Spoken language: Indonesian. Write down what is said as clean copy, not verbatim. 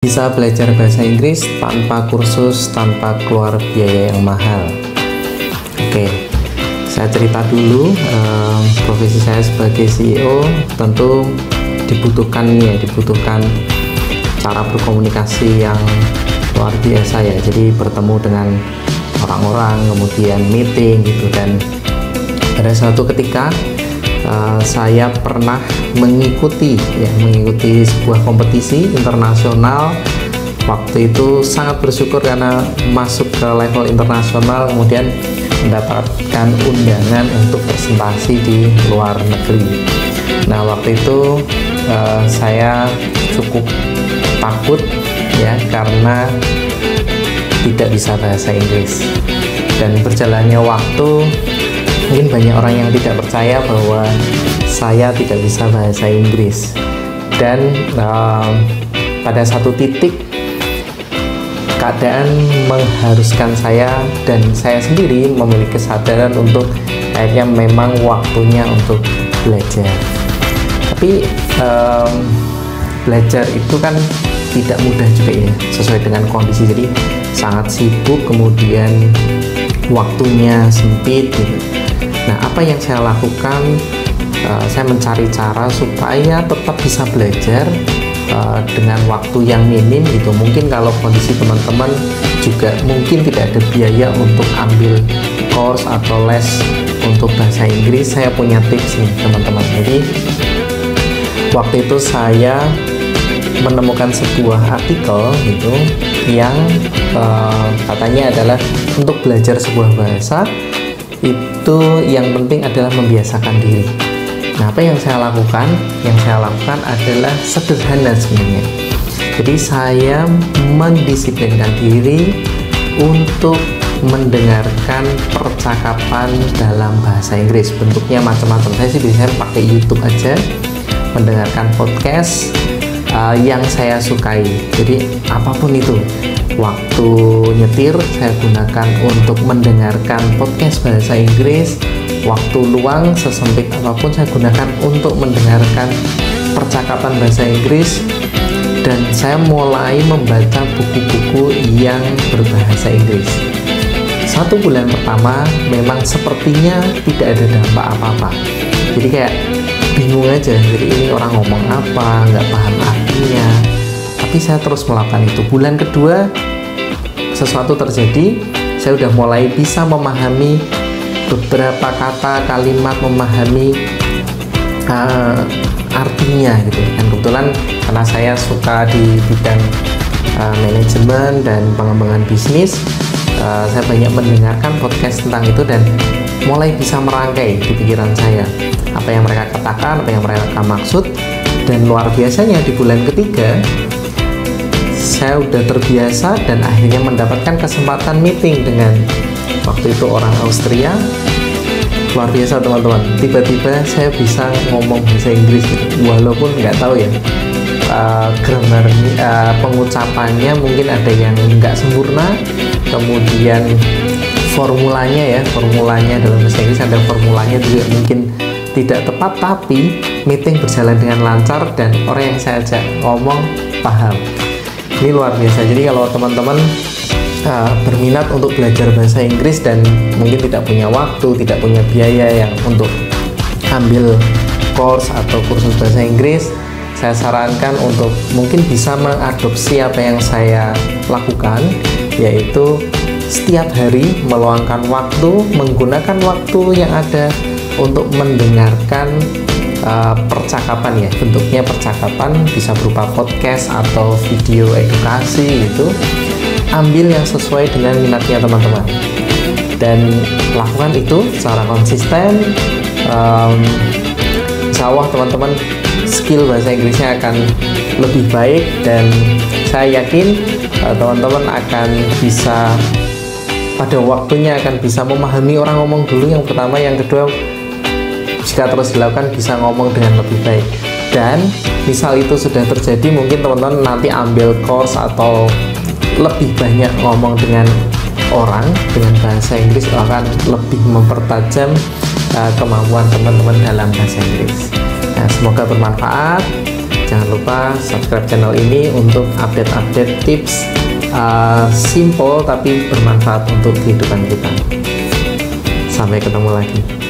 Bisa belajar bahasa Inggris tanpa kursus, tanpa keluar biaya yang mahal. Oke, saya cerita dulu. Profesi saya sebagai CEO tentu dibutuhkan cara berkomunikasi yang luar biasa ya. Jadi bertemu dengan orang-orang, kemudian meeting gitu. Dan pada suatu ketika saya pernah mengikuti sebuah kompetisi internasional. Waktu itu sangat bersyukur karena masuk ke level internasional, kemudian mendapatkan undangan untuk presentasi di luar negeri. Nah, waktu itu saya cukup takut ya, karena tidak bisa bahasa Inggris. Dan berjalannya waktu, mungkin banyak orang yang tidak percaya bahwa saya tidak bisa bahasa Inggris. Dan pada satu titik keadaan mengharuskan saya dan saya sendiri memiliki kesadaran untuk kayaknya memang waktunya untuk belajar. Tapi belajar itu kan tidak mudah juga ya, sesuai dengan kondisi. Jadi sangat sibuk, kemudian waktunya sempit gitu. Nah, apa yang saya lakukan? Saya mencari cara supaya tetap bisa belajar dengan waktu yang minim gitu. Mungkin kalau kondisi teman-teman juga mungkin tidak ada biaya untuk ambil course atau les untuk bahasa Inggris, saya punya tips nih teman-teman. Jadi waktu itu saya menemukan sebuah artikel gitu yang katanya adalah untuk belajar sebuah bahasa itu yang penting adalah membiasakan diri. Nah, apa yang saya lakukan? Yang saya lakukan adalah sederhana sebenarnya. Jadi saya mendisiplinkan diri untuk mendengarkan percakapan dalam bahasa Inggris. Bentuknya macam-macam. Saya sih biasanya pakai YouTube aja, mendengarkan podcast yang saya sukai. Jadi apapun itu, waktu nyetir saya gunakan untuk mendengarkan podcast bahasa Inggris. Waktu luang sesempit apapun saya gunakan untuk mendengarkan percakapan bahasa Inggris. Dan saya mulai membaca buku-buku yang berbahasa Inggris. 1 bulan pertama memang sepertinya tidak ada dampak apa-apa. Jadi kayak bingung aja, jadi ini orang ngomong apa, nggak paham artinya. Tapi saya terus melakukan itu. Bulan kedua sesuatu terjadi, saya udah mulai bisa memahami beberapa kata, kalimat, memahami artinya gitu. Dan kebetulan karena saya suka di bidang manajemen dan pengembangan bisnis, saya banyak mendengarkan podcast tentang itu dan mulai bisa merangkai di pikiran saya apa yang mereka katakan, apa yang mereka maksud. Dan luar biasanya di bulan ketiga saya udah terbiasa dan akhirnya mendapatkan kesempatan meeting dengan waktu itu orang Austria. Luar biasa teman-teman, tiba-tiba saya bisa ngomong bahasa Inggris gitu. Walaupun nggak tahu ya grammar, pengucapannya mungkin ada yang nggak sempurna, kemudian formulanya dalam bahasa Inggris ada formulanya juga mungkin tidak tepat, tapi meeting berjalan dengan lancar dan orang yang saya ajak ngomong paham. Ini luar biasa. Jadi kalau teman-teman berminat untuk belajar bahasa Inggris dan mungkin tidak punya waktu, tidak punya biaya yang untuk ambil course atau kursus bahasa Inggris, saya sarankan untuk mungkin bisa mengadopsi apa yang saya lakukan, yaitu setiap hari meluangkan waktu, menggunakan waktu yang ada untuk mendengarkan percakapan ya. Bentuknya percakapan bisa berupa podcast atau video edukasi gitu. Ambil yang sesuai dengan minatnya teman-teman dan lakukan itu secara konsisten. Insya Allah teman-teman skill bahasa Inggrisnya akan lebih baik dan saya yakin teman-teman akan bisa pada waktunya akan bisa memahami orang ngomong dulu yang pertama, yang kedua jika terus dilakukan bisa ngomong dengan lebih baik. Dan misal itu sudah terjadi, mungkin teman-teman nanti ambil course atau lebih banyak ngomong dengan orang dengan bahasa Inggris akan lebih mempertajam kemampuan teman-teman dalam bahasa Inggris. Nah, semoga bermanfaat. Jangan lupa subscribe channel ini untuk update-update tips simple tapi bermanfaat untuk kehidupan kita. Sampai ketemu lagi.